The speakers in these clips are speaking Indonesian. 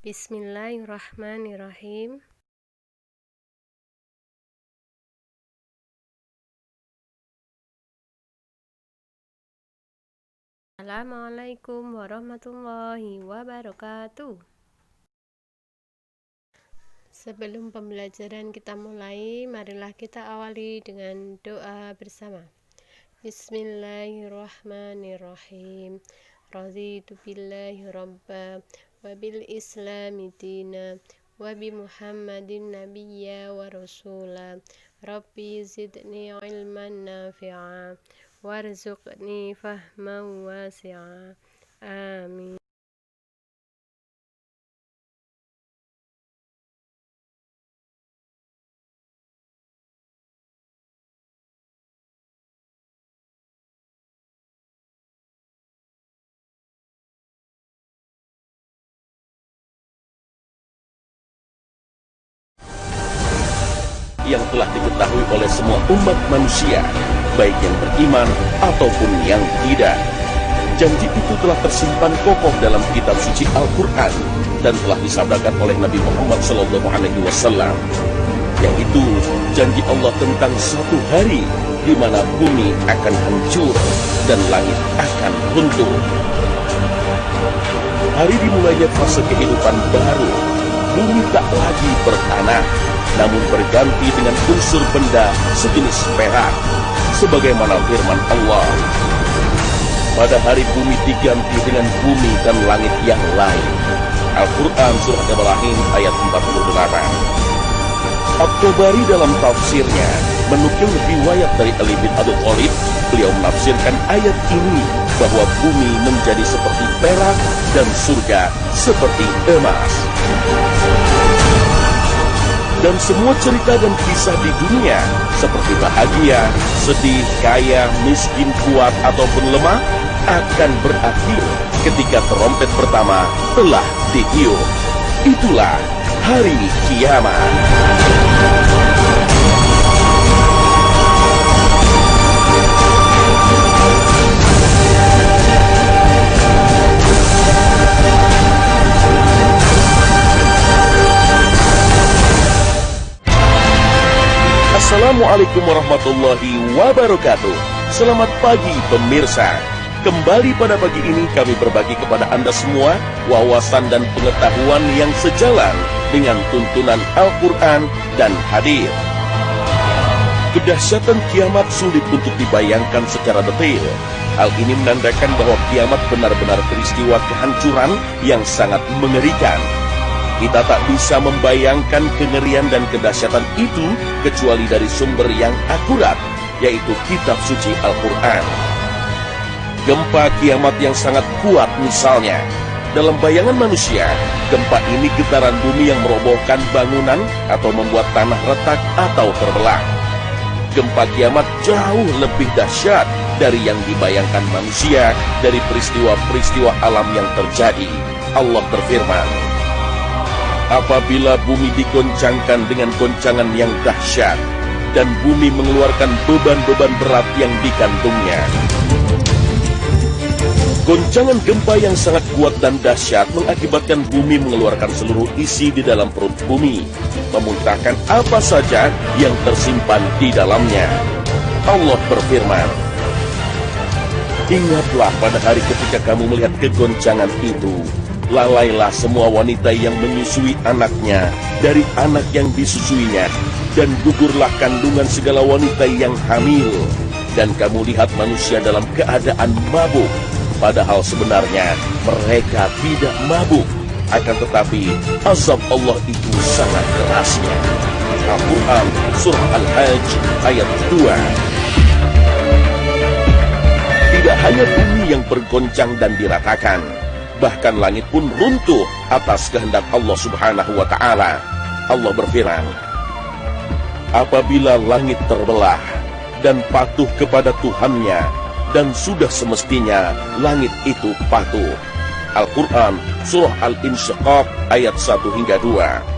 Bismillahirrahmanirrahim. Assalamualaikum warahmatullahi wabarakatuh. Sebelum pembelajaran kita mulai, marilah kita awali dengan doa bersama. Bismillahirrahmanirrahim. Raditu billahi rabba wa bil islami dina wa bi muhammadin nabiyya wa rasula. Rabbi zidni ilman nafi'a warzuqni fahman wasi'a. Amin. Yang telah diketahui oleh semua umat manusia, baik yang beriman ataupun yang tidak. Janji itu telah tersimpan kokoh dalam kitab suci Al-Quran dan telah disabdakan oleh Nabi Muhammad SAW, yaitu janji Allah tentang suatu hari di mana bumi akan hancur dan langit akan runtuh. Hari dimulainya fase kehidupan baru. Bumi tak lagi bertanah, namun berganti dengan unsur benda sejenis perak, sebagaimana firman Allah. Pada hari bumi diganti dengan bumi dan langit yang lain. Al-Quran Surah Ibrahim ayat 48. At-Tabari dalam tafsirnya menukil riwayat dari Ali bin Abi Thalib. Beliau menafsirkan ayat ini bahwa bumi menjadi seperti perak dan surga seperti emas. Dan semua cerita dan kisah di dunia, seperti bahagia, sedih, kaya, miskin, kuat, ataupun lemah, akan berakhir ketika trompet pertama telah ditiup. Itulah hari kiamat. Assalamualaikum warahmatullahi wabarakatuh. Selamat pagi pemirsa. Kembali pada pagi ini kami berbagi kepada Anda semua wawasan dan pengetahuan yang sejalan dengan tuntunan Al-Quran dan hadis. Kedahsyatan kiamat sulit untuk dibayangkan secara detail. Hal ini menandakan bahwa kiamat benar-benar peristiwa kehancuran yang sangat mengerikan. Kita tak bisa membayangkan kengerian dan kedahsyatan itu kecuali dari sumber yang akurat, yaitu kitab suci Al-Quran. Gempa kiamat yang sangat kuat misalnya. Dalam bayangan manusia, gempa ini getaran bumi yang merobohkan bangunan atau membuat tanah retak atau terbelah. Gempa kiamat jauh lebih dahsyat dari yang dibayangkan manusia dari peristiwa-peristiwa alam yang terjadi. Allah berfirman, apabila bumi digoncangkan dengan goncangan yang dahsyat dan bumi mengeluarkan beban-beban berat yang dikantungnya. Goncangan gempa yang sangat kuat dan dahsyat mengakibatkan bumi mengeluarkan seluruh isi di dalam perut bumi, memuntahkan apa saja yang tersimpan di dalamnya. Allah berfirman, ingatlah pada hari ketika kamu melihat kegoncangan itu. Lalailah semua wanita yang menyusui anaknya dari anak yang disusuinya, dan gugurlah kandungan segala wanita yang hamil. Dan kamu lihat manusia dalam keadaan mabuk, padahal sebenarnya mereka tidak mabuk. Akan tetapi azab Allah itu sangat kerasnya. Al-Quran Surah Al-Hajj ayat 2. Tidak hanya bumi yang bergoncang dan diratakan, bahkan langit pun runtuh atas kehendak Allah Subhanahu wa Ta'ala. Allah berfirman, apabila langit terbelah dan patuh kepada Tuhannya, dan sudah semestinya langit itu patuh. Al-Quran Surah Al-Insyiqaq ayat 1 hingga 2.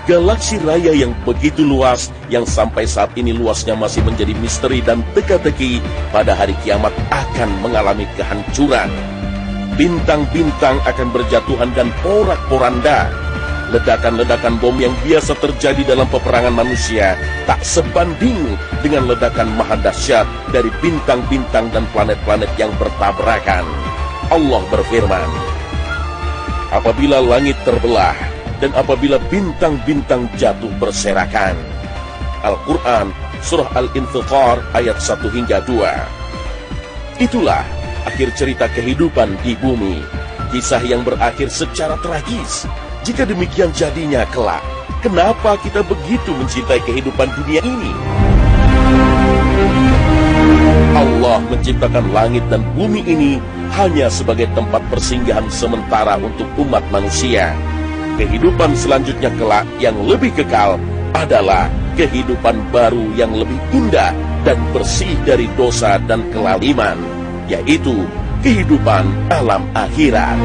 Galaksi raya yang begitu luas, yang sampai saat ini luasnya masih menjadi misteri dan teka-teki, pada hari kiamat akan mengalami kehancuran. Bintang-bintang akan berjatuhan dan porak-poranda. Ledakan-ledakan bom yang biasa terjadi dalam peperangan manusia tak sebanding dengan ledakan maha dahsyat dari bintang-bintang dan planet-planet yang bertabrakan. Allah berfirman, apabila langit terbelah dan apabila bintang-bintang jatuh berserakan. Al-Quran, Surah Al-Infitar ayat 1 hingga 2. Itulah akhir cerita kehidupan di bumi. Kisah yang berakhir secara tragis. Jika demikian jadinya kelak, kenapa kita begitu mencintai kehidupan dunia ini? Allah menciptakan langit dan bumi ini hanya sebagai tempat persinggahan sementara untuk umat manusia. Kehidupan selanjutnya kelak yang lebih kekal adalah kehidupan baru yang lebih indah dan bersih dari dosa dan kelaliman, yaitu kehidupan alam akhirat.